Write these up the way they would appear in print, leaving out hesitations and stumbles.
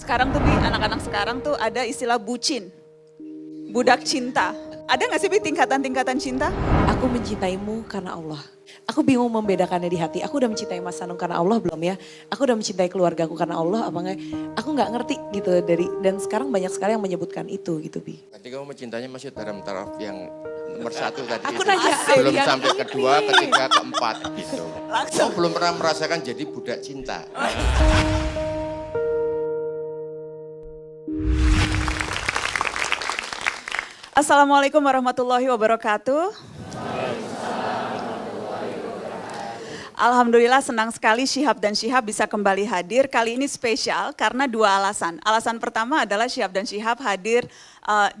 Sekarang tuh Bi, anak-anak sekarang tuh ada istilah bucin, budak cinta. Ada nggak sih Bi tingkatan-tingkatan cinta? Aku mencintaimu karena Allah. Aku bingung membedakannya di hati. Aku udah mencintai Mas Hanung karena Allah belum ya? Aku udah mencintai keluargaku karena Allah apa enggak? Aku nggak ngerti gitu dan sekarang banyak sekali yang menyebutkan itu gitu Bi. Tadi kamu mencintainya masih dalam taraf yang nomor satu tadi. Aku itu. nanya Belum yang sampai ini. kedua, ketiga, keempat gitu. Langsung. Oh, belum pernah merasakan jadi budak cinta. Assalamualaikum warahmatullahi wabarakatuh. Alhamdulillah senang sekali Syihab dan Syihab bisa kembali hadir. Kali ini spesial karena dua alasan. Alasan pertama adalah Syihab dan Syihab hadir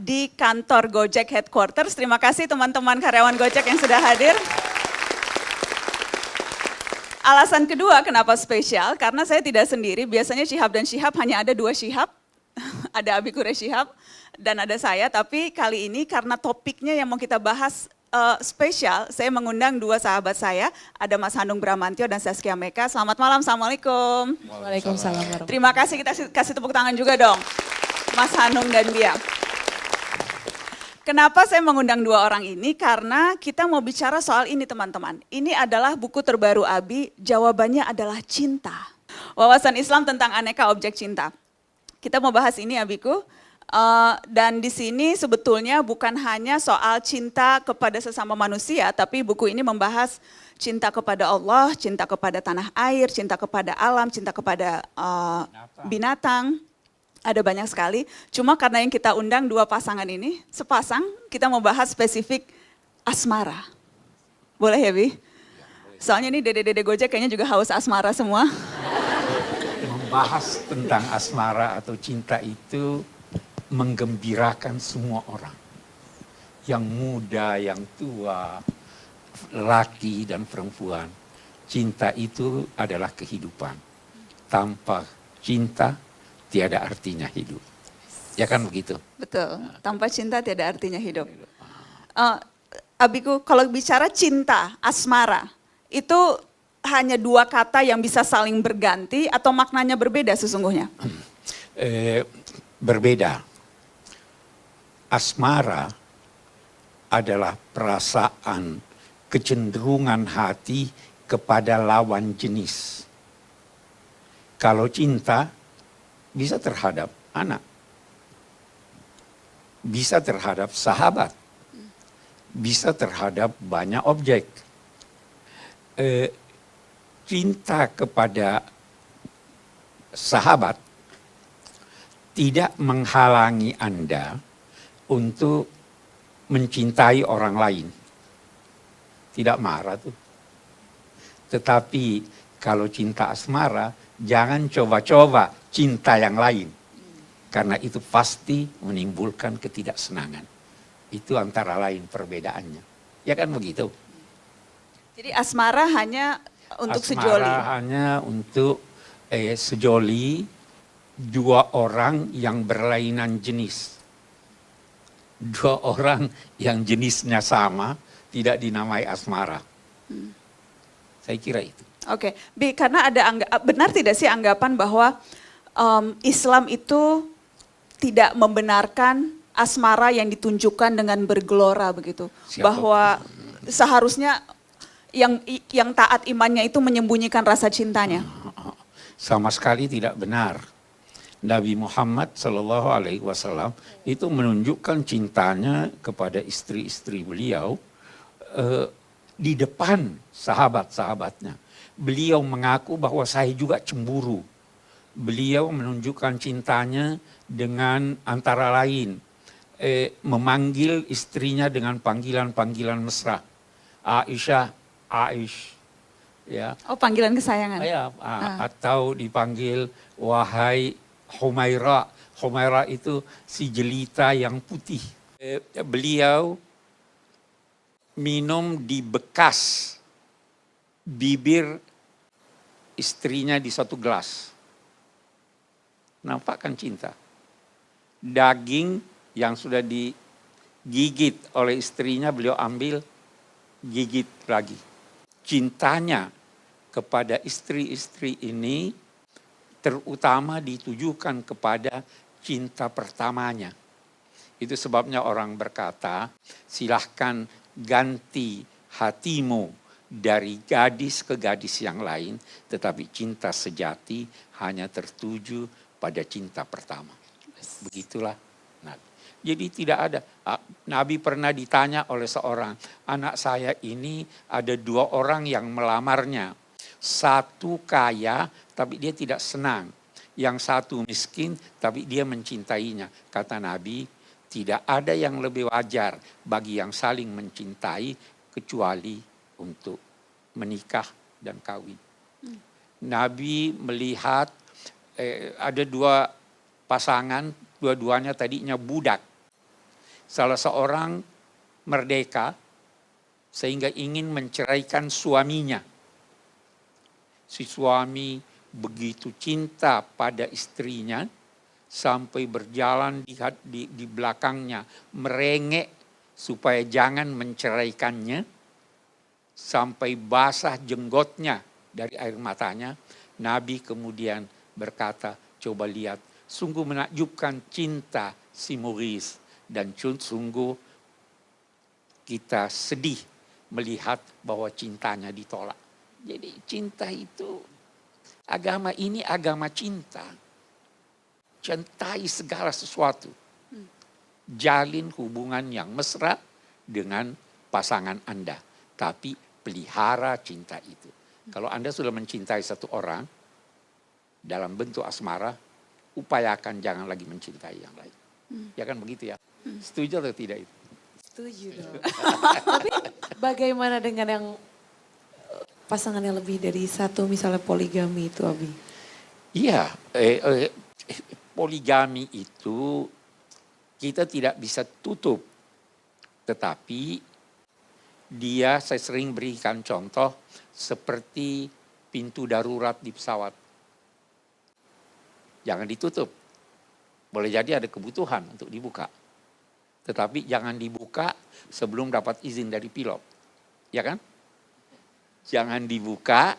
di kantor Gojek Headquarters. Terima kasih teman-teman karyawan Gojek yang sudah hadir. Alasan kedua kenapa spesial, karena saya tidak sendiri. Biasanya Syihab dan Syihab hanya ada dua Syihab. Ada Abi Quraish Syihab dan ada saya. Tapi kali ini karena topiknya yang mau kita bahas spesial, saya mengundang dua sahabat saya, ada Mas Hanung Bramantyo dan Saskia Meka. Selamat malam, Assalamualaikum. Waalaikumsalam warahmatullahi. Terima kasih, kita kasih tepuk tangan juga dong, Mas Hanung dan Bia. Kenapa saya mengundang dua orang ini? Karena kita mau bicara soal ini teman-teman. Ini adalah buku terbaru Abi, jawabannya adalah cinta. Wawasan Islam tentang aneka objek cinta. Kita mau bahas ini Abiku. Dan di sini sebetulnya bukan hanya soal cinta kepada sesama manusia, tapi buku ini membahas cinta kepada Allah, cinta kepada tanah air, cinta kepada alam, cinta kepada binatang. Ada banyak sekali. Cuma karena yang kita undang dua pasangan ini, sepasang, kita mau bahas spesifik asmara. Boleh ya Bi? Soalnya ini dede-dede Gojek kayaknya juga haus asmara semua. Membahas tentang asmara atau cinta itu menggembirakan semua orang. Yang muda, yang tua, laki dan perempuan. Cinta itu adalah kehidupan. Tanpa cinta tiada artinya hidup. Ya kan begitu? Betul, tanpa cinta tidak artinya hidup. Abiku, kalau bicara cinta, asmara, itu hanya dua kata yang bisa saling berganti atau maknanya berbeda sesungguhnya? Berbeda. Asmara adalah perasaan kecenderungan hati kepada lawan jenis. Kalau cinta bisa terhadap anak, bisa terhadap sahabat, bisa terhadap banyak objek. Cinta kepada sahabat tidak menghalangi Anda untuk mencintai orang lain. Tidak marah tuh. Tetapi kalau cinta asmara, jangan coba-coba cinta yang lain. Karena itu pasti menimbulkan ketidaksenangan. Itu antara lain perbedaannya. Ya kan begitu? Jadi asmara hanya untuk asmara sejoli? Hanya untuk sejoli dua orang yang berlainan jenis. Dua orang yang jenisnya sama tidak dinamai asmara. Saya kira itu. Oke, Bi, karena benar tidak sih anggapan bahwa Islam itu tidak membenarkan asmara yang ditunjukkan dengan bergelora begitu? Siapa? Bahwa seharusnya yang taat imannya itu menyembunyikan rasa cintanya. Sama sekali tidak benar. Nabi Muhammad SAW itu menunjukkan cintanya kepada istri-istri beliau di depan sahabat-sahabatnya. Beliau mengaku bahwa saya juga cemburu. Beliau menunjukkan cintanya dengan antara lain memanggil istrinya dengan panggilan-panggilan mesra. Aisyah, Aish. Ya. Oh, panggilan kesayangan. Ya, atau dipanggil wahai Humaira. Humaira itu si jelita yang putih. Beliau minum di bekas bibir istrinya di satu gelas. Nampak kan cinta. Daging yang sudah digigit oleh istrinya beliau ambil, gigit lagi. Cintanya kepada istri-istri ini terutama ditujukan kepada cinta pertamanya. Itu sebabnya orang berkata, silahkan ganti hatimu dari gadis ke gadis yang lain, tetapi cinta sejati hanya tertuju pada cinta pertama. Begitulah Nabi. Jadi tidak ada. Nabi pernah ditanya oleh seorang, anak saya ini ada 2 orang yang melamarnya. Satu kaya tapi dia tidak senang. Yang satu miskin tapi dia mencintainya. Kata Nabi, tidak ada yang lebih wajar bagi yang saling mencintai kecuali untuk menikah dan kawin. Nabi melihat ada 2 pasangan, dua-duanya tadinya budak. Salah seorang merdeka sehingga ingin menceraikan suaminya. Si suami begitu cinta pada istrinya sampai berjalan di belakangnya merengek supaya jangan menceraikannya, sampai basah jenggotnya dari air matanya. Nabi kemudian berkata, coba lihat, sungguh menakjubkan cinta si Maurice. Dan sungguh kita sedih melihat bahwa cintanya ditolak. Jadi cinta itu, agama ini agama cinta. Cintai segala sesuatu. Jalin hubungan yang mesra dengan pasangan Anda. Tapi pelihara cinta itu. Kalau Anda sudah mencintai satu orang dalam bentuk asmara, upayakan jangan lagi mencintai yang lain. Ya kan begitu ya? Setuju atau tidak itu? Setuju dong. Tapi bagaimana dengan yang pasangannya lebih dari satu, misalnya poligami itu, Abi? Iya, poligami itu kita tidak bisa tutup. Tetapi dia, saya sering berikan contoh seperti pintu darurat di pesawat. Jangan ditutup. Boleh jadi ada kebutuhan untuk dibuka. Tetapi jangan dibuka sebelum dapat izin dari pilot. Ya kan? Jangan dibuka,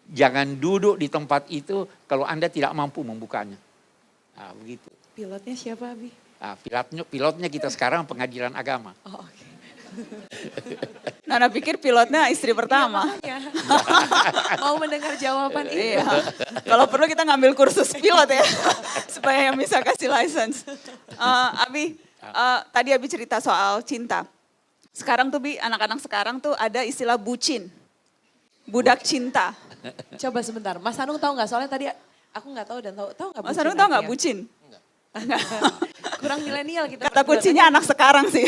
jangan duduk di tempat itu kalau Anda tidak mampu membukanya. Nah, begitu. Pilotnya siapa, Abi? Nah, pilotnya kita sekarang pengadilan agama. Oh, oke. Nana pikir pilotnya istri pertama. Iya, mau mendengar jawaban itu. Iya. Kalau perlu kita ngambil kursus pilot ya, supaya yang bisa kasih license. Abi, tadi Abi cerita soal cinta. Sekarang tuh Bi, anak-anak sekarang tuh ada istilah bucin. Budak cinta. Coba sebentar, Mas Anung tahu nggak? Soalnya tadi aku nggak tahu dan tahu nggak? Mas Anung tahu nggak bucin? Kurang milenial kita. Kata kuncinya anak sekarang sih.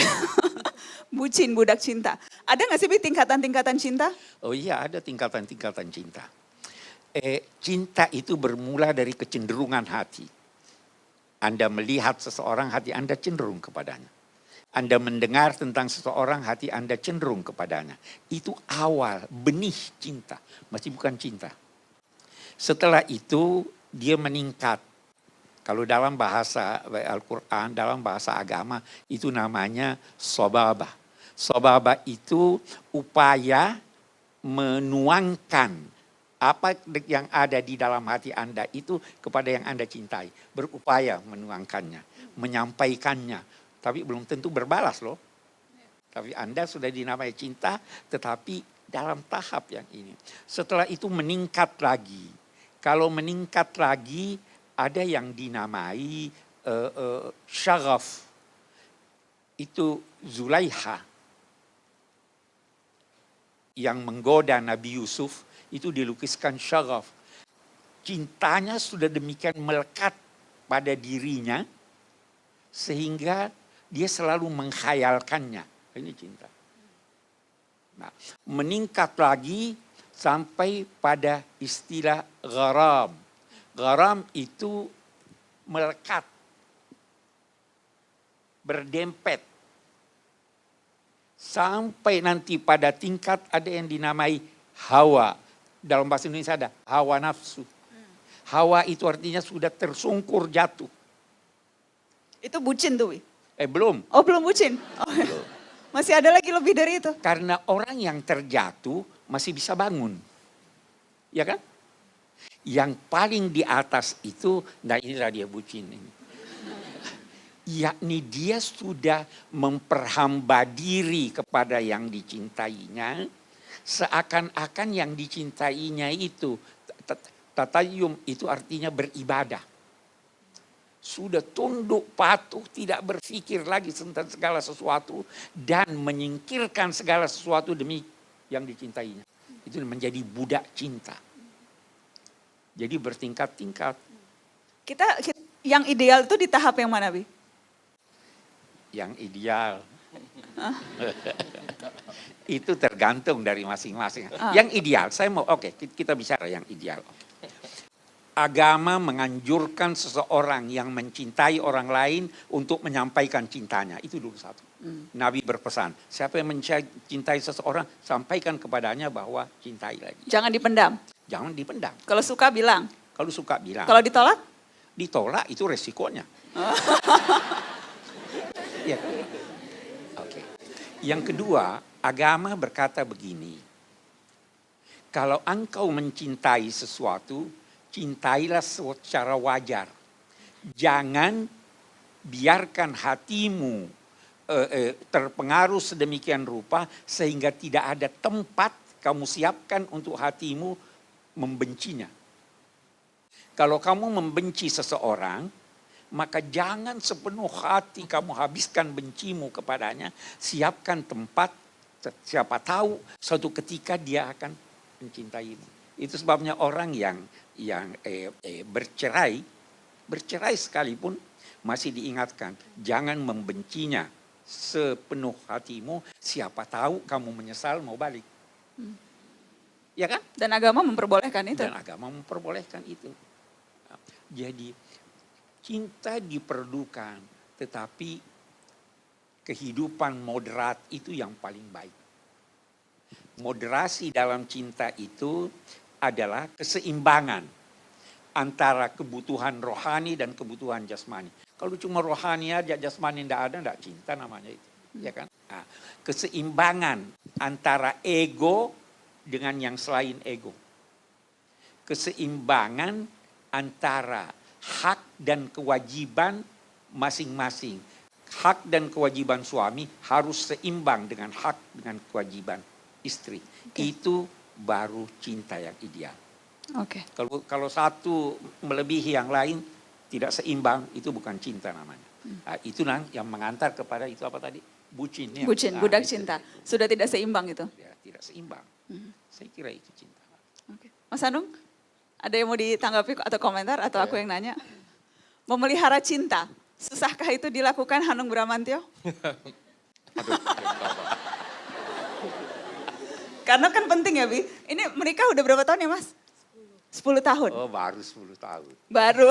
Bucin, budak cinta. Ada nggak sih Bi tingkatan-tingkatan cinta? Oh iya, ada tingkatan-tingkatan cinta. Cinta itu bermula dari kecenderungan hati. Anda melihat seseorang, hati Anda cenderung kepadanya. Anda mendengar tentang seseorang, hati Anda cenderung kepadanya. Itu awal, benih cinta. Masih bukan cinta. Setelah itu dia meningkat. Kalau dalam bahasa Al-Quran, dalam bahasa agama, itu namanya sobabah. Sobabah itu upaya menuangkan apa yang ada di dalam hati Anda itu kepada yang Anda cintai. Berupaya menuangkannya, menyampaikannya. Tapi belum tentu berbalas loh. Tapi Anda sudah dinamai cinta, tetapi dalam tahap yang ini. Setelah itu meningkat lagi. Kalau meningkat lagi, ada yang dinamai syaraf. Itu Zulaiha yang menggoda Nabi Yusuf, itu dilukiskan syaraf. Cintanya sudah demikian melekat pada dirinya, sehingga dia selalu menghayalkannya. Ini cinta. Nah, meningkat lagi sampai pada istilah gharam. Gharam itu melekat, berdempet. Sampai nanti pada tingkat ada yang dinamai hawa. Dalam bahasa Indonesia ada hawa nafsu. Hawa itu artinya sudah tersungkur jatuh. Itu bucin tuh Wi? Belum. Oh belum bucin? Oh, Belum. masih ada lagi lebih dari itu? Karena orang yang terjatuh masih bisa bangun. Ya kan? Yang paling di atas itu, nah inilah dia bucin ini. Yakni dia sudah memperhamba diri kepada yang dicintainya, seakan-akan yang dicintainya itu, tatayum itu artinya beribadah. Sudah tunduk patuh, tidak berpikir lagi tentang segala sesuatu, dan menyingkirkan segala sesuatu demi yang dicintainya. Itu menjadi budak cinta. Jadi bertingkat-tingkat. Yang ideal itu di tahap yang mana, Bi? Yang ideal. Itu tergantung dari masing-masing. Yang ideal, saya mau kita bicara yang ideal. Agama menganjurkan seseorang yang mencintai orang lain untuk menyampaikan cintanya. Itu dulu satu. Nabi berpesan, siapa yang mencintai seseorang, sampaikan kepadanya bahwa cintai lagi. Jangan dipendam. Jangan dipendam. Kalau suka bilang. Kalau suka bilang. Kalau ditolak? Ditolak itu resikonya. Ya. Oke. Yang kedua, agama berkata begini. Kalau engkau mencintai sesuatu, cintailah secara wajar. Jangan biarkan hatimu terpengaruh sedemikian rupa sehingga tidak ada tempat kamu siapkan untuk hatimu membencinya. Kalau kamu membenci seseorang, maka jangan sepenuh hati kamu habiskan bencimu kepadanya. Siapkan tempat, siapa tahu suatu ketika dia akan mencintaimu. Itu sebabnya orang yang bercerai sekalipun masih diingatkan, jangan membencinya sepenuh hatimu, siapa tahu kamu menyesal mau balik. Ya kan? Dan agama memperbolehkan itu. Dan agama memperbolehkan itu. Jadi cinta diperlukan, tetapi kehidupan moderat itu yang paling baik. Moderasi dalam cinta itu adalah keseimbangan antara kebutuhan rohani dan kebutuhan jasmani. Kalau cuma rohani aja, jasmani tidak ada, tidak cinta namanya itu. Ya kan? Nah, keseimbangan antara ego dengan yang selain ego. Keseimbangan antara hak dan kewajiban masing-masing. Hak dan kewajiban suami harus seimbang dengan hak dan kewajiban istri. Itu baru cinta yang ideal. Oke. Kalau satu melebihi yang lain tidak seimbang, itu bukan cinta namanya. Nah, itu yang mengantar kepada itu apa tadi? Bucin. Ya? Bucin, Nah, budak itu. cinta. Sudah tidak seimbang itu. Ya, tidak seimbang. Saya kira itu cinta. Oke. Mas Anung, ada yang mau ditanggapi atau komentar atau aku yang nanya? Memelihara cinta, susahkah itu dilakukan Hanung Bramantyo? Karena kan penting ya, Bi. Ini menikah udah berapa tahun ya, Mas? 10 tahun. Oh, baru 10 tahun. Baru.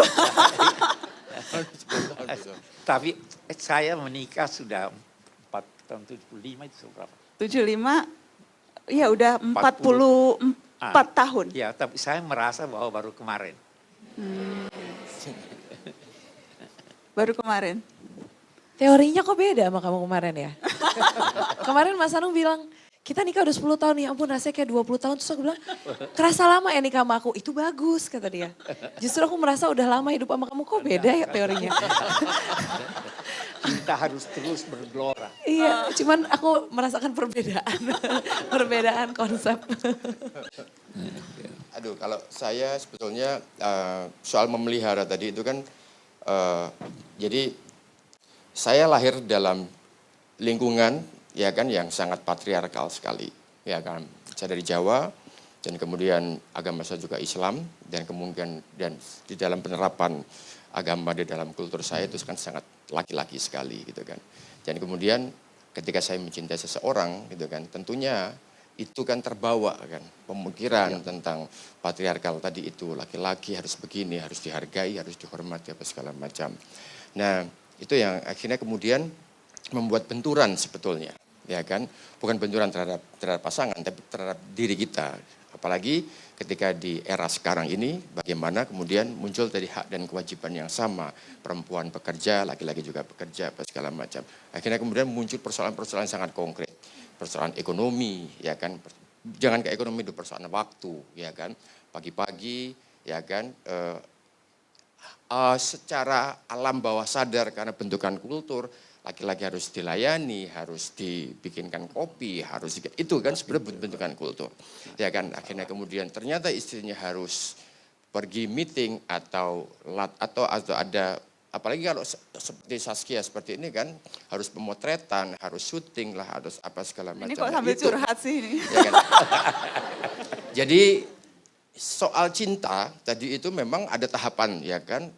Tapi saya menikah sudah 4 tahun 75 itu berapa? 75, ya udah 44 tahun. Ya, tapi saya merasa bahwa baru kemarin. Baru kemarin. Teorinya kok beda sama kamu kemarin ya? Kemarin Mas Anung bilang, kita nikah udah 10 tahun, ya ampun rasanya kayak 20 tahun. Terus aku bilang, kerasa lama ya nikah sama aku. Itu bagus kata dia. Justru aku merasa udah lama hidup sama kamu, kok beda ya teorinya. Cinta harus terus bergelora. Iya, cuman aku merasakan perbedaan. Perbedaan konsep. Aduh, kalau saya sebetulnya soal memelihara tadi itu kan, jadi saya lahir dalam lingkungan ya kan yang sangat patriarkal sekali, ya kan. Saya dari Jawa dan kemudian agama saya juga Islam dan kemudian dan di dalam penerapan agama di dalam kultur saya itu kan sangat laki-laki sekali gitu kan. Dan kemudian ketika saya mencintai seseorang gitu kan, tentunya itu kan terbawa kan pemikiran tentang patriarkal tadi itu, laki-laki harus begini, harus dihargai, harus dihormati apa segala macam. Nah, itu yang akhirnya kemudian membuat benturan sebetulnya, ya kan? Bukan benturan terhadap pasangan, tapi terhadap diri kita. Apalagi ketika di era sekarang ini, bagaimana kemudian muncul tadi hak dan kewajiban yang sama. Perempuan bekerja, laki-laki juga bekerja, apa segala macam. Akhirnya kemudian muncul persoalan-persoalan sangat konkret. Persoalan ekonomi, ya kan? Jangan ke ekonomi, itu persoalan waktu, ya kan? Pagi-pagi ya kan, secara alam bawah sadar karena bentukan kultur, laki-laki harus dilayani, harus dibikinkan kopi, harus itu kan sebenarnya bentukan kultur, ya kan. Akhirnya kemudian ternyata istrinya harus pergi meeting atau ada, apalagi kalau seperti Saskia seperti ini kan harus pemotretan, harus syuting lah, harus apa segala macam. Ini kok sambil curhat sih ini. Ya kan? Jadi soal cinta tadi itu memang ada tahapan ya kan.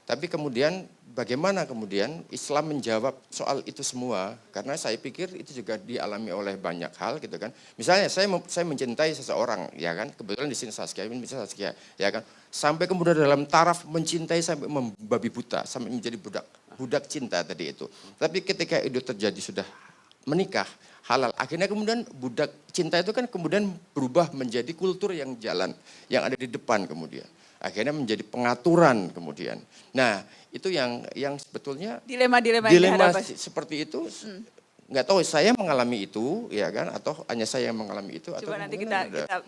Tapi kemudian bagaimana kemudian Islam menjawab soal itu semua? Karena saya pikir itu juga dialami oleh banyak hal gitu kan. Misalnya saya mencintai seseorang ya kan. Kebetulan di sini Saskia, ya kan. Sampai kemudian dalam taraf mencintai sampai membabi buta, sampai menjadi budak cinta tadi itu. Tapi ketika itu terjadi sudah menikah, halal. Akhirnya kemudian budak cinta itu kan kemudian berubah menjadi kultur yang jalan, yang ada di depan kemudian. Akhirnya menjadi pengaturan kemudian. Nah itu yang sebetulnya dilema seperti itu. Nggak tahu saya mengalami itu ya kan, atau hanya saya yang mengalami itu. Coba atau nanti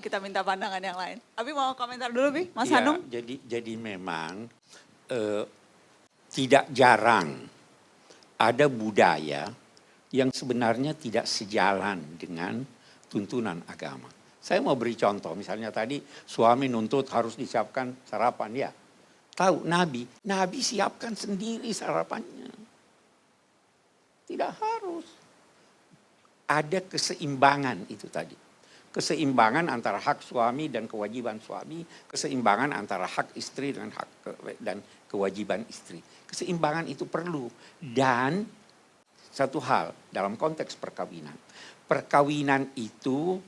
kita minta pandangan yang lain. Abi mau komentar dulu Bi, Mas Ya, Hanung? jadi memang tidak jarang ada budaya yang sebenarnya tidak sejalan dengan tuntunan agama. Saya mau beri contoh, misalnya tadi suami nuntut harus disiapkan sarapan, ya. Tahu Nabi siapkan sendiri sarapannya. Tidak harus. Ada keseimbangan itu tadi. Keseimbangan antara hak suami dan kewajiban suami, keseimbangan antara hak istri dan kewajiban istri. Keseimbangan itu perlu. Dan satu hal dalam konteks perkawinan. Perkawinan itu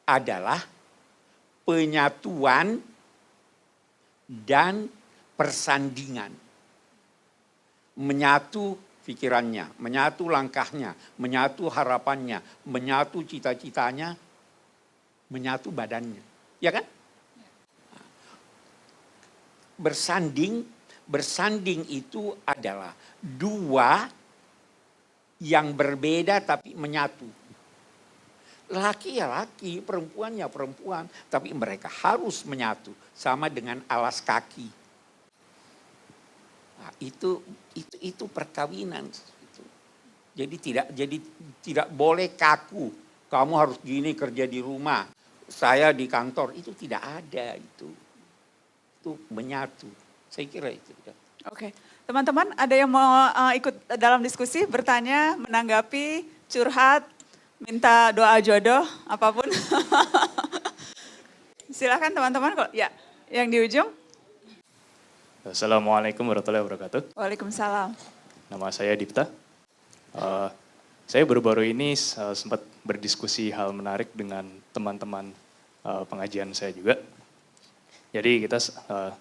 adalah penyatuan dan persandingan. Menyatu pikirannya, menyatu langkahnya, menyatu harapannya, menyatu cita-citanya, menyatu badannya. Ya kan? Bersanding itu adalah dua yang berbeda tapi menyatu. Laki ya laki, perempuan ya perempuan, tapi mereka harus menyatu sama dengan alas kaki. Nah, itu perkawinan. Jadi tidak boleh kaku. Kamu harus gini kerja di rumah, saya di kantor, itu tidak ada itu. Itu menyatu. Saya kira itu. Oke, teman-teman ada yang mau ikut dalam diskusi, bertanya, menanggapi, curhat, minta doa jodoh, apapun. Silakan teman-teman, kok ya, yang di ujung. Assalamualaikum warahmatullahi wabarakatuh. Waalaikumsalam. Nama saya Dipta. Saya baru-baru ini sempat berdiskusi hal menarik dengan teman-teman pengajian saya juga. Jadi kita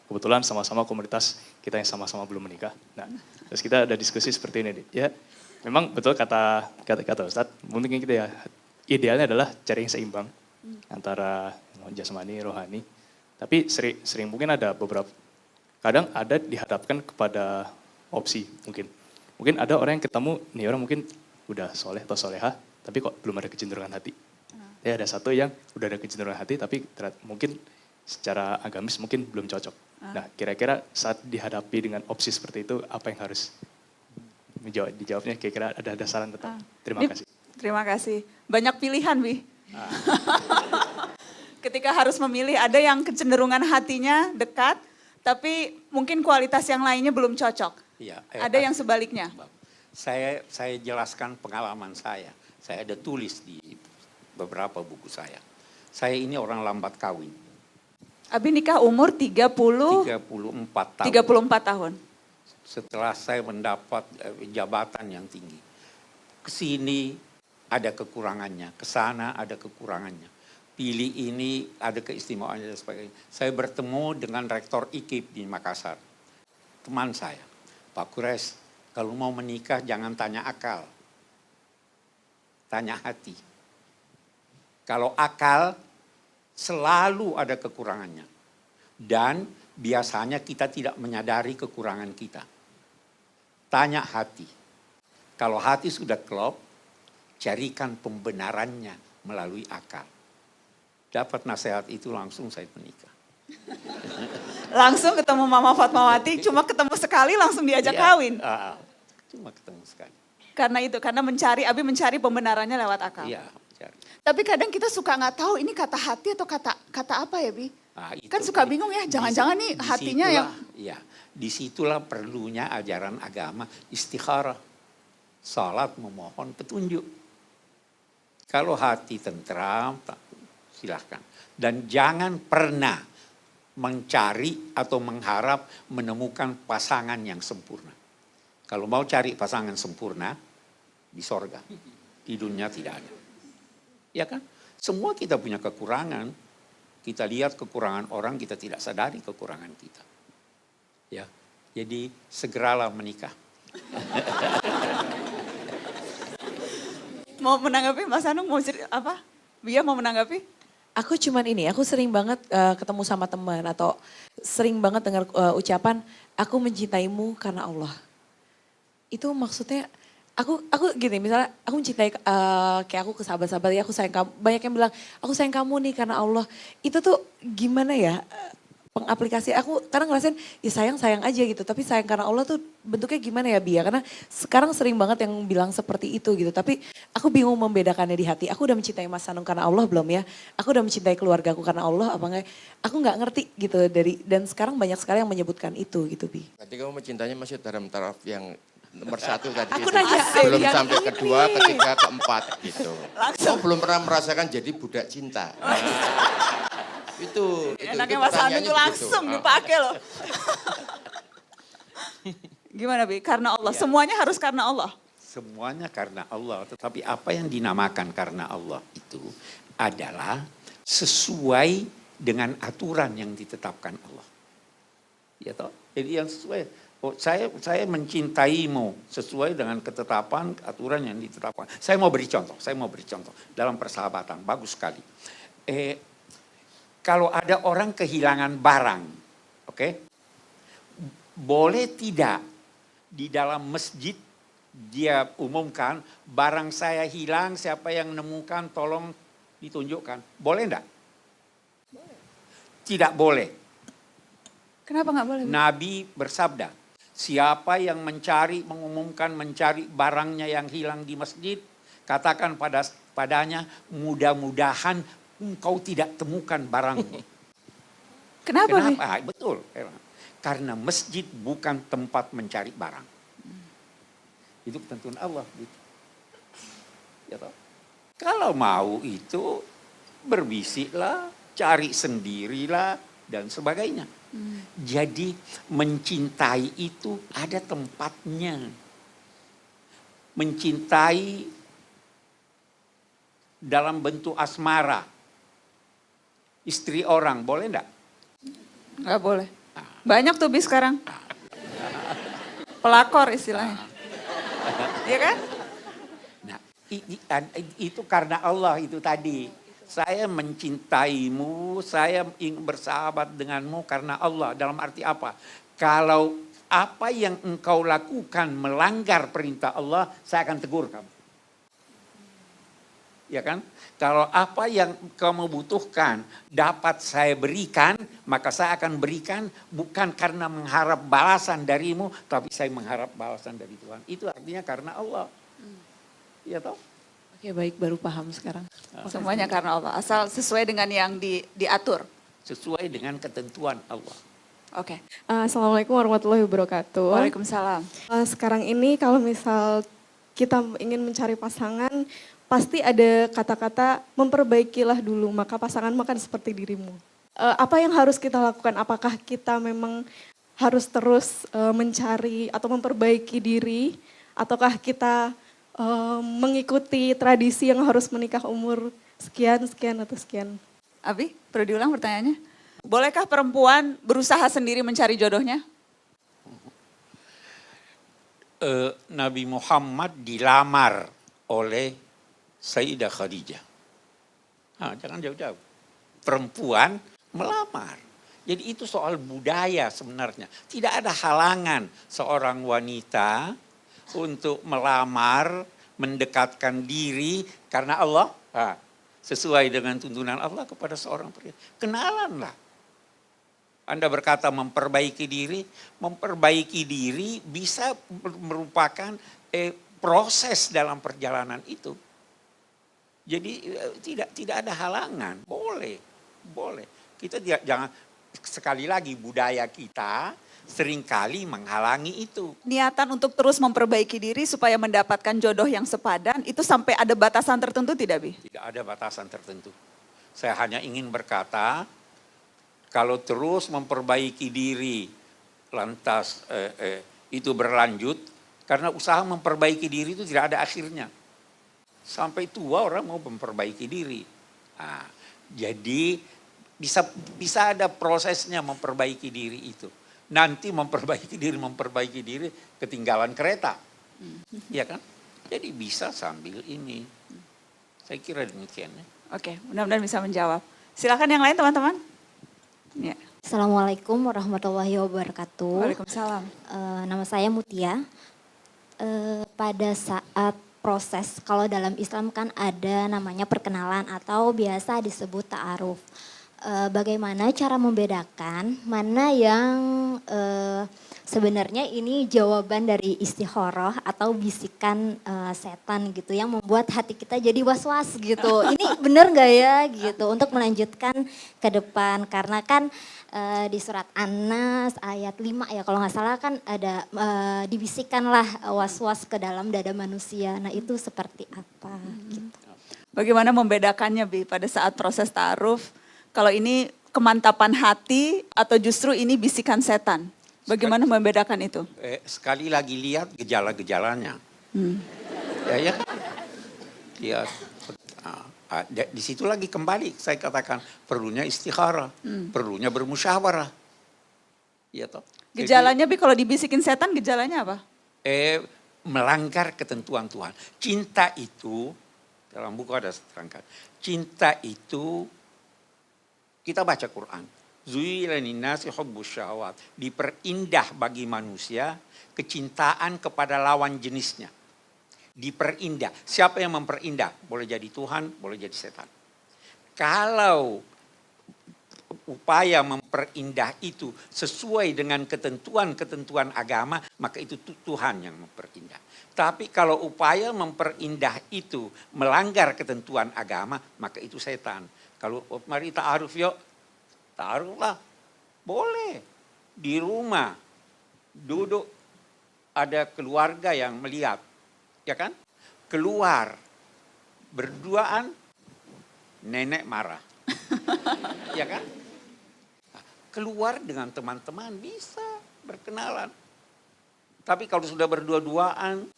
kebetulan sama-sama komunitas kita yang sama-sama belum menikah. Nah, terus kita ada diskusi seperti ini. Ya, memang betul kata Ustadz, mungkin kita ya idealnya adalah cari yang seimbang antara jasmani, rohani. Tapi sering mungkin ada beberapa, kadang ada dihadapkan kepada opsi mungkin. Mungkin ada orang yang ketemu, nih orang mungkin udah soleh atau soleha, tapi kok belum ada kecenderungan hati. Ya ada satu yang udah ada kecenderungan hati, tapi mungkin secara agamis mungkin belum cocok. Nah kira-kira saat dihadapi dengan opsi seperti itu, apa yang harus dijawabnya? Kira-kira ada saran tetap. Terima kasih. Terima kasih. Banyak pilihan, Bi. Ketika harus memilih, ada yang kecenderungan hatinya dekat, tapi mungkin kualitas yang lainnya belum cocok. Ya, ada yang sebaliknya. Saya jelaskan pengalaman saya. Saya ada tulis di beberapa buku saya. Saya ini orang lambat kawin. Abi nikah umur 34 tahun. 34 tahun. Setelah saya mendapat jabatan yang tinggi. Kesini ada kekurangannya, kesana ada kekurangannya. Pilih ini ada keistimewaannya dan sebagainya. Saya bertemu dengan rektor IKIP di Makassar. Teman saya, Pak Kures, kalau mau menikah jangan tanya akal. Tanya hati. Kalau akal selalu ada kekurangannya. Dan biasanya kita tidak menyadari kekurangan kita. Tanya hati. Kalau hati sudah klop, carikan pembenarannya melalui akal. Dapat nasihat itu langsung saya menikah. Langsung ketemu Mama Fatmawati, cuma ketemu sekali langsung diajak Iya, kawin. cuma ketemu sekali. Karena itu, karena Abi mencari pembenarannya lewat akal. Iya, cari. Tapi kadang kita suka nggak tahu ini kata hati atau kata apa ya, Bi? Nah, itu, Kan suka bingung ya, jangan-jangan nih hatinya yang... Ya, disitulah perlunya ajaran agama istikharah. Salat memohon petunjuk. Kalau hati tentram, silahkan. Dan jangan pernah mencari atau mengharap menemukan pasangan yang sempurna. Kalau mau cari pasangan sempurna, di sorga. Di dunia tidak ada. Ya kan? Semua kita punya kekurangan. Kita lihat kekurangan orang, kita tidak sadari kekurangan kita. Ya, jadi segeralah menikah. Mau menanggapi Mas Anung, mau apa? Bia mau menanggapi? Aku cuman ini, aku sering banget ketemu sama teman atau sering banget dengar ucapan, aku mencintaimu karena Allah. Itu maksudnya, aku gini, misalnya aku mencintai kayak aku ke sahabat-sahabat, ya aku sayang kamu. Banyak yang bilang, aku sayang kamu nih karena Allah. Itu tuh gimana ya, pengaplikasi aku kadang ngerasain ya sayang aja gitu, tapi sayang karena Allah tuh bentuknya gimana ya Bia, karena sekarang sering banget yang bilang seperti itu gitu, tapi aku bingung membedakannya di hati. Aku udah mencintai Mas Anung karena Allah belum ya, aku udah mencintai keluargaku karena Allah apa enggak, aku nggak ngerti gitu dan sekarang banyak sekali yang menyebutkan itu gitu Bi. Tadi kamu mencintainya masih dalam taraf yang nomor 1 tadi Aku itu. nanya, Belum yang sampai ini. kedua, ketiga, keempat gitu. Oh, belum pernah merasakan jadi budak cinta. Itu Enaknya Mas Anung pertanyaannya tuh langsung begitu. dipakai loh. Gimana Bi? Karena Allah, semuanya harus karena Allah. Semuanya karena Allah, tetapi apa yang dinamakan karena Allah itu adalah sesuai dengan aturan yang ditetapkan Allah. Ya toh? Jadi yang sesuai, saya mencintaimu sesuai dengan ketetapan aturan yang ditetapkan. Saya mau beri contoh dalam persahabatan, bagus sekali. Kalau ada orang kehilangan barang, oke? Boleh tidak di dalam masjid dia umumkan barang saya hilang, siapa yang nemukan tolong ditunjukkan. Boleh enggak? Tidak boleh. Kenapa nggak boleh? Bi? Nabi bersabda, siapa yang mengumumkan mencari barangnya yang hilang di masjid, katakan padanya mudah-mudahan engkau tidak temukan barangmu. Kenapa? Bi? Betul. Karena masjid bukan tempat mencari barang. Itu ketentuan Allah. Gitu. Ya toh? Kalau mau itu berbisiklah, cari sendirilah dan sebagainya. Jadi mencintai itu ada tempatnya. Mencintai dalam bentuk asmara. Istri orang, boleh enggak? Nggak boleh. Banyak tuh Bi sekarang. Pelakor istilahnya. Iya kan? Nah, itu karena Allah itu tadi. Saya mencintaimu, saya ingin bersahabat denganmu karena Allah. Dalam arti apa? Kalau apa yang engkau lakukan melanggar perintah Allah, saya akan tegur kamu. Ya kan? Kalau apa yang kamu butuhkan dapat saya berikan, maka saya akan berikan bukan karena mengharap balasan darimu, tapi saya mengharap balasan dari Tuhan. Itu artinya karena Allah. Iya toh? Oke baik, baru paham sekarang. Semuanya karena Allah. Asal sesuai dengan yang diatur. Sesuai dengan ketentuan Allah. Oke. Assalamualaikum warahmatullahi wabarakatuh. Waalaikumsalam. Sekarang ini kalau misal kita ingin mencari pasangan, pasti ada kata-kata memperbaikilah dulu, maka pasangan akan seperti dirimu. Apa yang harus kita lakukan? Apakah kita memang harus terus mencari atau memperbaiki diri, ataukah kita mengikuti tradisi yang harus menikah umur sekian atau sekian? Abi, perlu diulang pertanyaannya? Bolehkah perempuan berusaha sendiri mencari jodohnya? Nabi Muhammad dilamar oleh Sayyidah Khadijah. Jangan jauh-jauh. Perempuan melamar. Jadi itu soal budaya sebenarnya. Tidak ada halangan seorang wanita untuk melamar, mendekatkan diri karena Allah. Sesuai dengan tuntunan Allah kepada seorang pria. Kenalanlah. Anda berkata memperbaiki diri bisa merupakan proses dalam perjalanan itu. Jadi tidak ada halangan, boleh. Kita jangan, sekali lagi budaya kita seringkali menghalangi itu. Niatan untuk terus memperbaiki diri supaya mendapatkan jodoh yang sepadan, itu sampai ada batasan tertentu tidak, Bi? Tidak ada batasan tertentu. Saya hanya ingin berkata, kalau terus memperbaiki diri, lantas itu berlanjut, karena usaha memperbaiki diri itu tidak ada akhirnya. Sampai tua orang mau memperbaiki diri. Nah, jadi bisa ada prosesnya memperbaiki diri itu. Nanti memperbaiki diri, ketinggalan kereta. Ya kan? Jadi bisa sambil ini. Saya kira demikian. Oke, mudah-mudahan bisa menjawab. Silakan yang lain teman-teman. Ya. Assalamualaikum warahmatullahi wabarakatuh. Waalaikumsalam. Nama saya Mutia. Pada saat proses, kalau dalam Islam kan ada namanya perkenalan atau biasa disebut ta'aruf. Bagaimana cara membedakan mana yang sebenarnya ini jawaban dari istikharah atau bisikan setan gitu yang membuat hati kita jadi was-was gitu. Ini benar nggak ya gitu untuk melanjutkan ke depan, karena kan di surat An-Nas ayat 5 ya kalau nggak salah kan ada dibisikanlah was-was ke dalam dada manusia. Nah itu seperti apa gitu. Bagaimana membedakannya, Bi, pada saat proses ta'aruf? Kalau ini kemantapan hati atau justru ini bisikan setan? Bagaimana membedakan itu? Sekali lagi lihat gejala-gejalanya. Ya. Lihat. Di situ lagi kembali saya katakan perlunya istikharah, perlunya bermusyawarah. Ya toh. Gejalanya, Bi, kalau dibisikin setan gejalanya apa? Melanggar ketentuan Tuhan. Cinta itu, dalam buku ada terangkan, cinta itu, kita baca Quran. Zuyyina linnasi hubbus syahawat. Diperindah bagi manusia kecintaan kepada lawan jenisnya. Diperindah. Siapa yang memperindah? Boleh jadi Tuhan, boleh jadi setan. Kalau upaya memperindah itu sesuai dengan ketentuan-ketentuan agama, maka itu Tuhan yang memperindah. Tapi kalau upaya memperindah itu melanggar ketentuan agama, maka itu setan. Kalau mari ta'aruf yuk, ta'aruf lah. Boleh. Di rumah, duduk, ada keluarga yang melihat. Ya kan? Keluar, berduaan, nenek marah. Ya kan? Keluar dengan teman-teman bisa berkenalan. Tapi kalau sudah berdua-duaan,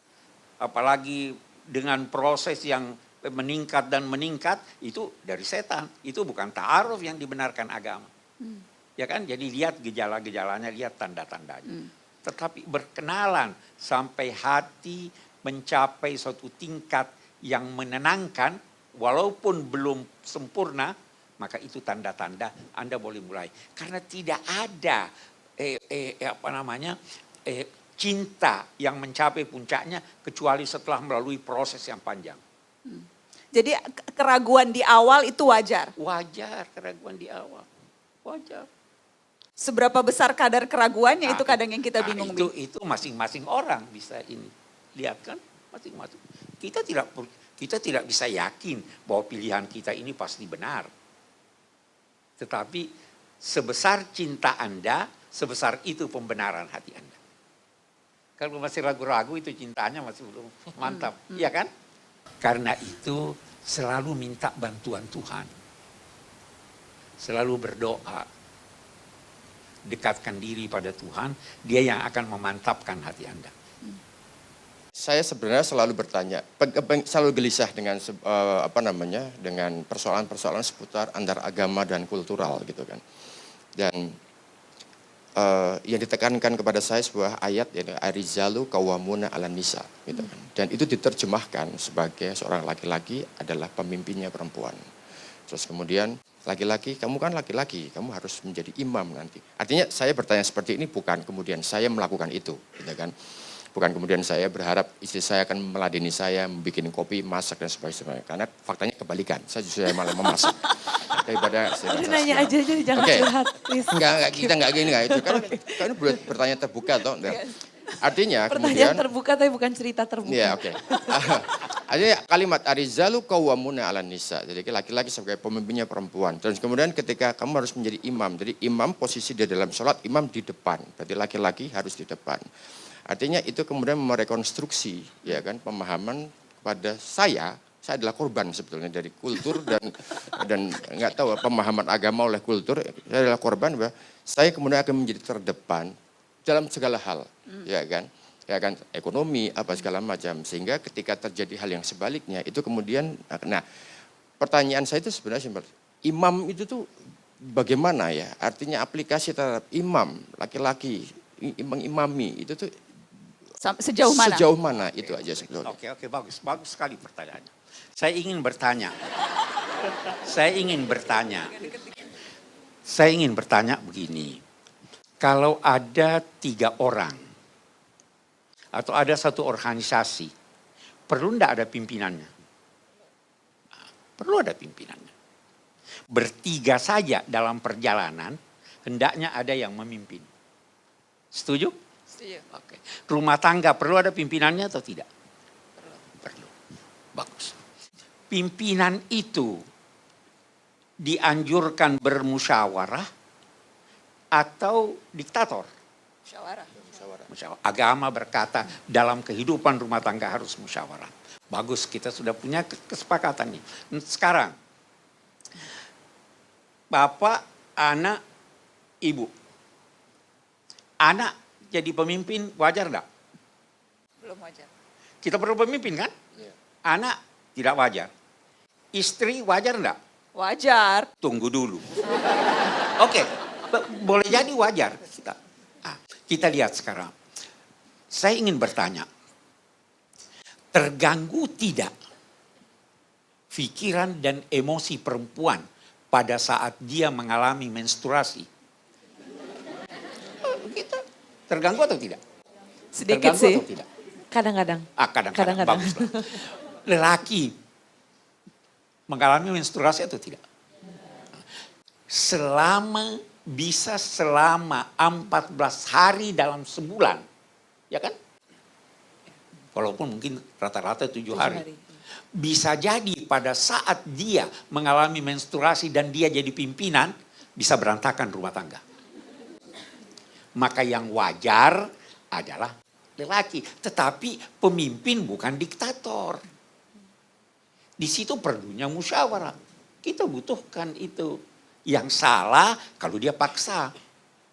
apalagi dengan proses yang meningkat dan meningkat, itu dari setan. Itu bukan ta'aruf yang dibenarkan agama. Ya kan? Jadi lihat gejala-gejalanya, lihat tanda-tandanya. Tetapi berkenalan sampai hati mencapai suatu tingkat yang menenangkan, walaupun belum sempurna, maka itu tanda-tanda Anda boleh mulai. Karena tidak ada cinta yang mencapai puncaknya kecuali setelah melalui proses yang panjang. Jadi keraguan di awal itu wajar? Wajar, keraguan di awal. Wajar. Seberapa besar kadar keraguannya itu kadang yang kita bingung. Itu masing-masing orang bisa ini. Lihat kan, masing-masing. Kita tidak bisa yakin bahwa pilihan kita ini pasti benar. Tetapi sebesar cinta Anda, sebesar itu pembenaran hati Anda. Kalau masih ragu-ragu itu cintanya masih belum mantap. Iya kan? Karena itu selalu minta bantuan Tuhan. Selalu berdoa. Dekatkan diri pada Tuhan, Dia yang akan memantapkan hati Anda. Saya sebenarnya selalu bertanya, selalu gelisah dengan dengan persoalan-persoalan seputar antar agama dan kultural gitu kan. Dan yang ditekankan kepada saya sebuah ayat yaitu Arijalu Qawwamuna 'alan nisa gitu kan. Dan itu diterjemahkan sebagai seorang laki-laki adalah pemimpinnya perempuan. Terus kemudian laki-laki, kamu kan laki-laki, kamu harus menjadi imam nanti. Artinya saya bertanya seperti ini bukan kemudian saya melakukan itu gitu kan. Bukan kemudian saya berharap istri saya akan meladeni saya, bikin kopi, masak dan sebagainya. Karena faktanya kebalikan, saya justru malah memasak. daripada Udah nanya aja jangan Oke. curhat, please. Enggak, kita enggak gini enggak itu. Kan boleh bertanya terbuka toh. Nah, artinya Pertanyaan kemudian terbuka tapi bukan cerita terbuka. Iya, oke. Artinya kalimat arizalu qawwamuna 'alan nisa. Jadi laki-laki sebagai pemimpinnya perempuan. Terus kemudian ketika kamu harus menjadi imam. Jadi imam posisi di dalam sholat, imam di depan. Berarti laki-laki harus di depan. Artinya itu kemudian merekonstruksi ya kan pemahaman kepada saya adalah korban sebetulnya dari kultur dan nggak tahu pemahaman agama oleh kultur. Saya adalah korban bahwa saya kemudian akan menjadi terdepan dalam segala hal, ya kan ekonomi apa segala macam, sehingga ketika terjadi hal yang sebaliknya itu kemudian, nah pertanyaan saya itu sebenarnya simpel, imam itu tuh bagaimana ya, artinya aplikasi terhadap imam laki-laki mengimami itu tuh Sejauh mana? Sejauh mana itu aja sebetulnya. Oke, bagus sekali pertanyaannya. Saya ingin bertanya begini. Kalau ada 3 orang atau ada satu organisasi, perlu enggak ada pimpinannya? Perlu ada pimpinannya. Bertiga saja dalam perjalanan, hendaknya ada yang memimpin. Setuju? Setuju. Oke. Rumah tangga perlu ada pimpinannya atau tidak? Perlu. Bagus. Pimpinan itu dianjurkan bermusyawarah atau diktator? Musyawarah. Musyawarah. Agama berkata dalam kehidupan rumah tangga harus musyawarah. Bagus, kita sudah punya kesepakatan nih. Sekarang, bapak, anak, ibu. Anak jadi pemimpin wajar enggak? Belum wajar. Kita perlu pemimpin kan? Anak tidak wajar. Istri wajar enggak? Wajar. Tunggu dulu. Oke, boleh jadi wajar. Kita lihat sekarang. Saya ingin bertanya. Terganggu tidak pikiran dan emosi perempuan pada saat dia mengalami menstruasi? Kita terganggu atau tidak? Sedikit Terganggu sih. atau tidak? Kadang-kadang. Kadang-kadang. Baguslah. Lelaki mengalami menstruasi atau tidak? Bisa selama 14 hari dalam sebulan. Ya kan? Walaupun mungkin rata-rata 7 hari. Bisa jadi pada saat dia mengalami menstruasi dan dia jadi pimpinan, bisa berantakan rumah tangga. Maka yang wajar adalah lelaki. Tetapi pemimpin bukan diktator. Di situ perlunya musyawarah. Kita butuhkan itu. Yang salah kalau dia paksa.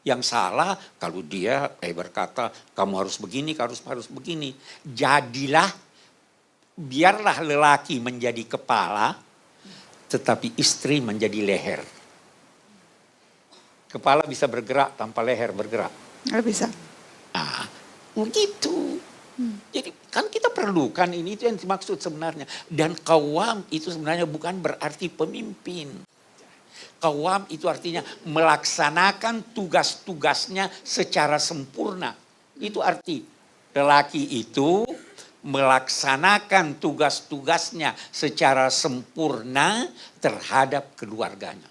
Yang salah kalau dia berkata kamu harus begini, harus begini. Jadilah, biarlah lelaki menjadi kepala, tetapi istri menjadi leher. Kepala bisa bergerak tanpa leher bergerak. Nggak bisa. Nah, begitu. Jadi kan kita perlukan ini, itu yang dimaksud sebenarnya. Dan qawwam itu sebenarnya bukan berarti pemimpin. Qawwam itu artinya melaksanakan tugas-tugasnya secara sempurna. Itu arti lelaki itu melaksanakan tugas-tugasnya secara sempurna terhadap keluarganya.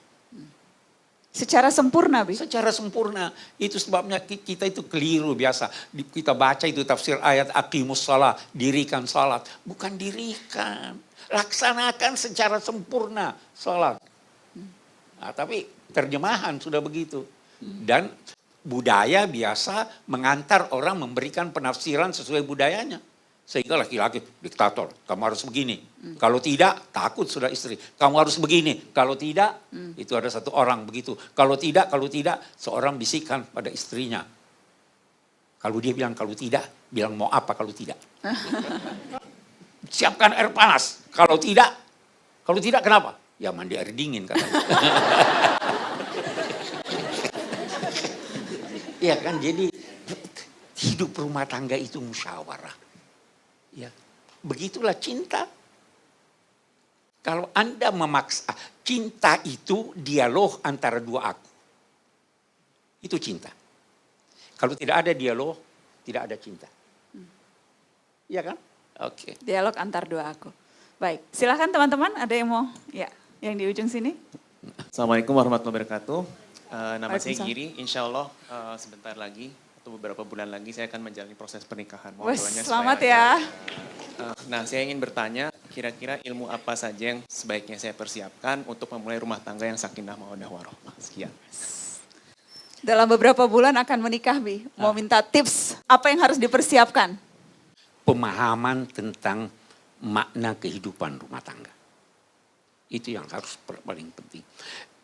Secara sempurna, Bi? Secara sempurna. Itu sebabnya kita itu keliru biasa. Kita baca itu tafsir ayat aqimus shalah, dirikan salat. Bukan dirikan. Laksanakan secara sempurna salat. Nah, tapi terjemahan sudah begitu. Dan budaya biasa mengantar orang memberikan penafsiran sesuai budayanya. Sehingga laki-laki diktator, kamu harus begini. Kalau tidak, takut sudah istri. Kamu harus begini. Kalau tidak, itu ada satu orang begitu. Kalau tidak, seorang bisikan pada istrinya. Kalau dia bilang kalau tidak, bilang mau apa kalau tidak. Siapkan air panas. Kalau tidak kenapa? Ya mandi air dingin katanya. Iya kan, jadi hidup rumah tangga itu musyawarah. Ya, begitulah cinta. Kalau Anda memaksa, cinta itu dialog antara dua aku. Itu cinta. Kalau tidak ada dialog, tidak ada cinta. Iya kan? Oke. Dialog antar dua aku. Baik, silakan teman-teman, ada yang mau? Ya, yang di ujung sini. Assalamualaikum warahmatullahi wabarakatuh. Nama saya Waalaikumsalam. Giri, insya Allah sebentar lagi atau beberapa bulan lagi saya akan menjalani proses pernikahan. Mohon Wes, doanya selamat supaya ya. nah, saya ingin bertanya, kira-kira ilmu apa saja yang sebaiknya saya persiapkan untuk memulai rumah tangga yang sakinah mawaddah warahmah. Sekian. Dalam beberapa bulan akan menikah, Bi. Mau minta tips apa yang harus dipersiapkan? Pemahaman tentang makna kehidupan rumah tangga. Itu yang harus paling penting.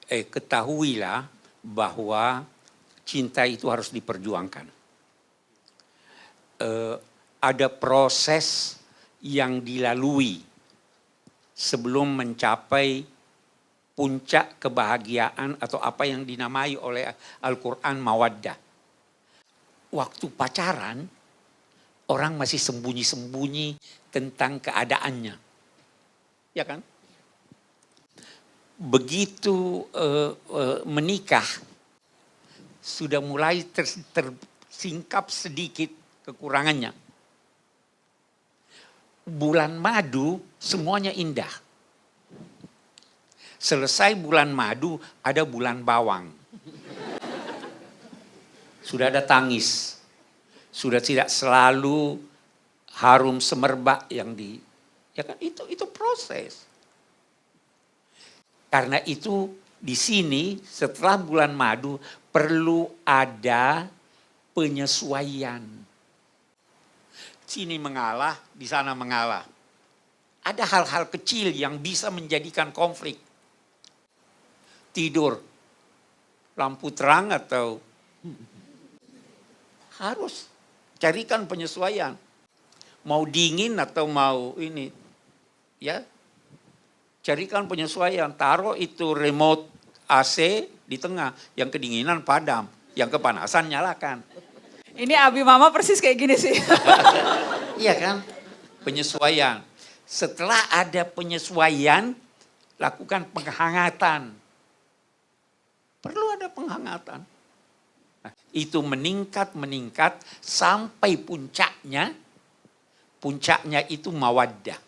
Ketahuilah bahwa cinta itu harus diperjuangkan. Ada proses yang dilalui sebelum mencapai puncak kebahagiaan atau apa yang dinamai oleh Al-Quran mawaddah. Waktu pacaran, orang masih sembunyi-sembunyi tentang keadaannya. Ya kan? Begitu menikah, sudah mulai tersingkap sedikit kekurangannya. Bulan madu semuanya indah. Selesai bulan madu ada bulan bawang. Sudah ada tangis. Sudah tidak selalu harum semerbak yang ya kan itu proses. Karena itu di sini setelah bulan madu perlu ada penyesuaian. Sini mengalah, di sana mengalah. Ada hal-hal kecil yang bisa menjadikan konflik. Tidur, lampu terang atau harus carikan penyesuaian. Mau dingin atau mau ini, ya. Carikan penyesuaian, taruh itu remote AC di tengah, yang kedinginan padam, yang kepanasan nyalakan. Ini Abi Mama persis kayak gini sih. Iya kan? Penyesuaian. Setelah ada penyesuaian, lakukan penghangatan. Perlu ada penghangatan. Nah, itu meningkat sampai puncaknya itu mawaddah.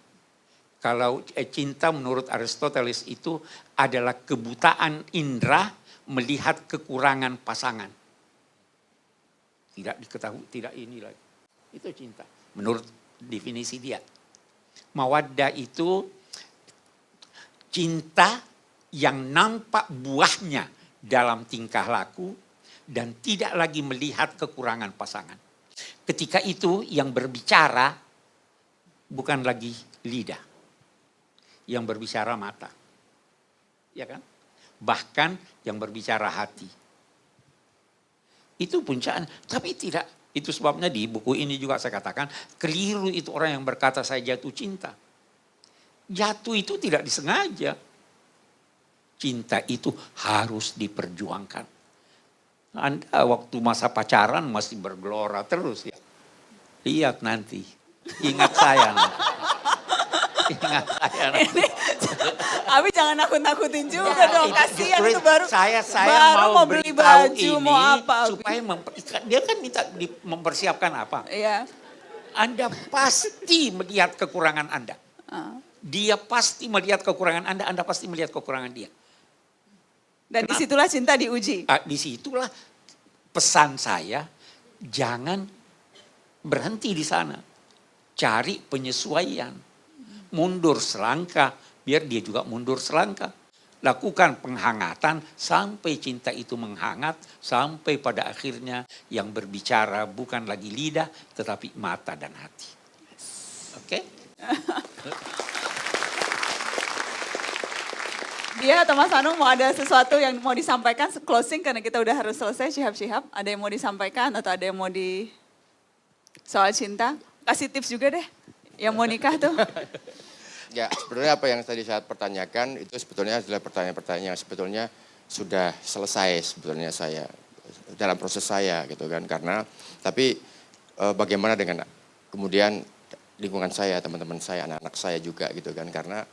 Kalau cinta menurut Aristoteles itu adalah kebutaan indera melihat kekurangan pasangan. Tidak diketahui, tidak ini lagi. Itu cinta menurut definisi dia. Mawaddah itu cinta yang nampak buahnya dalam tingkah laku dan tidak lagi melihat kekurangan pasangan. Ketika itu yang berbicara bukan lagi lidah. Yang berbicara mata. Ya kan? Bahkan yang berbicara hati. Itu puncaknya. Tapi tidak. Itu sebabnya di buku ini juga saya katakan, keliru itu orang yang berkata saya jatuh cinta. Jatuh itu tidak disengaja. Cinta itu harus diperjuangkan. Anda waktu masa pacaran masih bergelora terus ya. Lihat nanti. Ingat saya nanti. Ingat saya nanti. Abi jangan nakut-nakutin juga dong, kasihan itu baru saya baru mau beli beritahu baju, ini mau apa. Abi. supaya dia kan minta mempersiapkan apa? Iya. Anda pasti melihat kekurangan Anda. Dia pasti melihat kekurangan Anda pasti melihat kekurangan dia. Dan disitulah cinta diuji. Disitulah pesan saya, jangan berhenti di sana. Cari penyesuaian. Mundur selangkah, biar dia juga mundur selangkah. Lakukan penghangatan sampai cinta itu menghangat, sampai pada akhirnya yang berbicara bukan lagi lidah, tetapi mata dan hati. Oke? Dia atau Mas Anung mau ada sesuatu yang mau disampaikan, closing karena kita udah harus selesai, Syihab. Ada yang mau disampaikan atau ada yang mau soal cinta? Kasih tips juga deh, yang mau nikah tuh. Ya, sebenarnya apa yang tadi saya pertanyakan itu sebetulnya adalah pertanyaan-pertanyaan yang sebetulnya sudah selesai sebetulnya saya dalam proses saya gitu kan. Karena tapi bagaimana dengan kemudian lingkungan saya, teman-teman saya, anak-anak saya juga gitu kan. Karena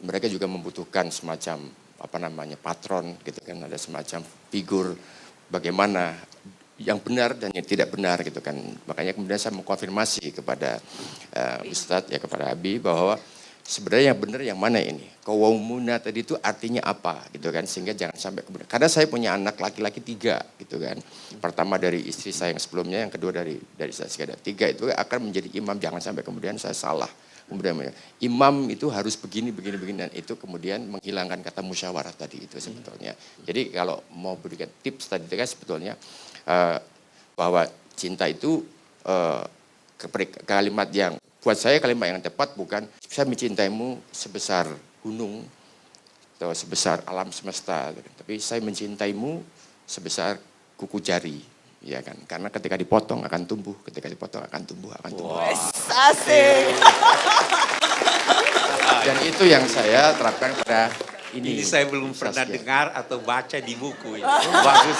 mereka juga membutuhkan semacam patron gitu kan, ada semacam figur bagaimana yang benar dan yang tidak benar gitu kan. Makanya kemudian saya mengkonfirmasi kepada Ustadz ya, kepada Abi bahwa sebenarnya yang benar yang mana ini? Qawwamuna tadi itu artinya apa gitu kan, sehingga jangan sampai kemudian. Karena saya punya anak laki-laki 3 gitu kan. Pertama dari istri saya yang sebelumnya, yang kedua dari saya sekitar 3 itu akan menjadi imam, jangan sampai kemudian saya salah. Kemudian imam itu harus begini dan itu kemudian menghilangkan kata musyawarah tadi itu sebetulnya. Jadi kalau mau berikan tips tadi itu kan sebetulnya bahwa cinta itu kalimat yang buat saya kalimat yang tepat bukan saya mencintaimu sebesar gunung atau sebesar alam semesta, tapi saya mencintaimu sebesar kuku jari. Ya kan, karena ketika dipotong akan tumbuh, ketika dipotong akan tumbuh. Asik. Dan itu yang saya terapkan pada Ini saya belum pernah Saskia. dengar atau baca di buku. Bagus.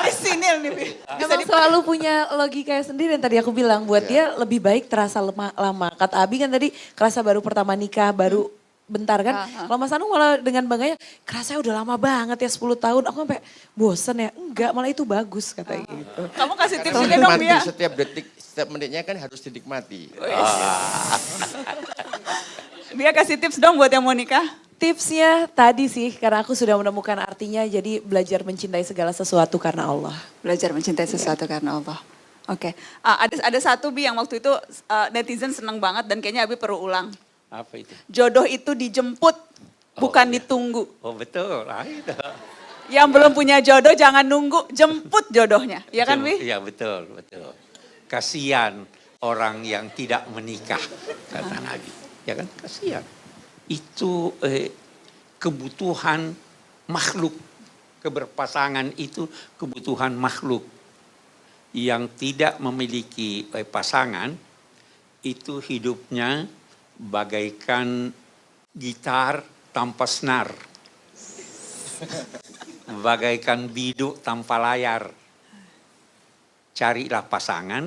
Orisinil nih. Emang selalu punya logikanya sendiri yang tadi aku bilang. Buat dia lebih baik terasa lama. Kata Abi kan tadi kerasa baru pertama nikah, baru bentar kan. Kalau Mas Anung malah dengan bangganya, kerasa udah lama banget ya 10 tahun. Aku sampai bosen ya. Enggak, malah itu bagus katanya gitu. Kamu kasih tips Karena juga dong, menikmati Bia. setiap detik, setiap menitnya kan harus dinikmati. Bia kasih tips dong buat yang mau nikah. Tipsnya tadi sih, karena aku sudah menemukan artinya, jadi belajar mencintai segala sesuatu karena Allah. Belajar mencintai sesuatu karena Allah. Oke. Ada satu Bi yang waktu itu netizen seneng banget dan kayaknya Abi perlu ulang. Apa itu? Jodoh itu dijemput, bukan iya. ditunggu. Oh betul. Itu. Yang belum punya jodoh jangan nunggu, jemput jodohnya. Ya kan Bi? Iya betul. Kasihan orang yang tidak menikah, kata Nabi. Ya kan, kasihan. Itu kebutuhan makhluk. Keberpasangan itu kebutuhan makhluk. Yang tidak memiliki pasangan, itu hidupnya bagaikan gitar tanpa senar. Bagaikan biduk tanpa layar. Carilah pasangan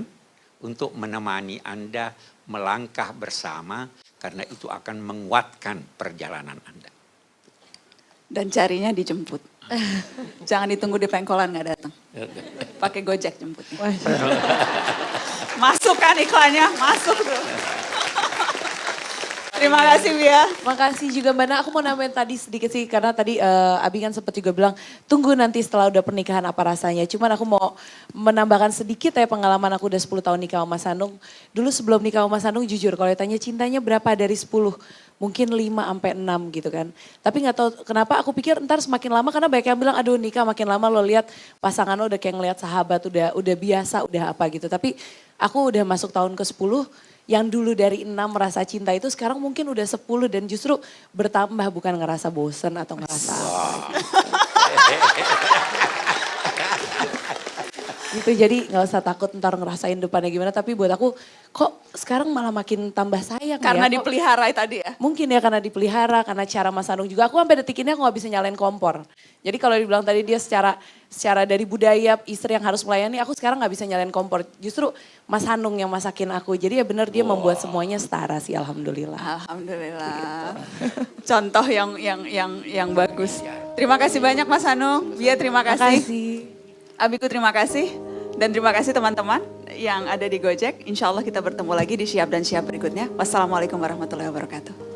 untuk menemani Anda melangkah bersama, karena itu akan menguatkan perjalanan Anda. Dan carinya dijemput. Jangan ditunggu di pengkolan nggak datang. Pakai Gojek jemputnya. Masuk kan iklannya, masuk tuh. Terima kasih Bia. Makasih juga Mbak Na, aku mau nambahin tadi sedikit sih, karena tadi Abi kan sempat juga bilang, tunggu nanti setelah udah pernikahan apa rasanya. Cuman aku mau menambahkan sedikit ya pengalaman aku udah 10 tahun nikah sama Mas Anung. Dulu sebelum nikah sama Mas Anung jujur kalau ditanya cintanya berapa dari 10, mungkin 5 sampai 6 gitu kan. Tapi gak tahu kenapa aku pikir ntar semakin lama, karena banyak yang bilang aduh nikah makin lama lo lihat pasangan lo udah kayak ngeliat sahabat, udah biasa, udah apa gitu. Tapi aku udah masuk tahun ke 10, yang dulu dari 6 merasa cinta itu sekarang mungkin udah 10 dan justru bertambah, bukan ngerasa bosen atau ngerasa apa gitu. Jadi gak usah takut ntar ngerasain depannya gimana, tapi buat aku kok sekarang malah makin tambah sayang Karena ya. dipelihara tadi ya. Mungkin ya karena dipelihara, karena cara Mas Anung juga. Aku sampai detik ini aku gak bisa nyalain kompor. Jadi kalau dibilang tadi dia secara dari budaya istri yang harus melayani, aku sekarang gak bisa nyalain kompor. Justru Mas Anung yang masakin aku. Jadi ya benar dia membuat semuanya setara sih, alhamdulillah. Alhamdulillah. Contoh yang bagus. Terima kasih banyak Mas Anung. Bia terima kasih. Abiku terima kasih. Dan terima kasih teman-teman yang ada di Gojek. Insya Allah kita bertemu lagi di Siap dan Siap berikutnya. Wassalamualaikum warahmatullahi wabarakatuh.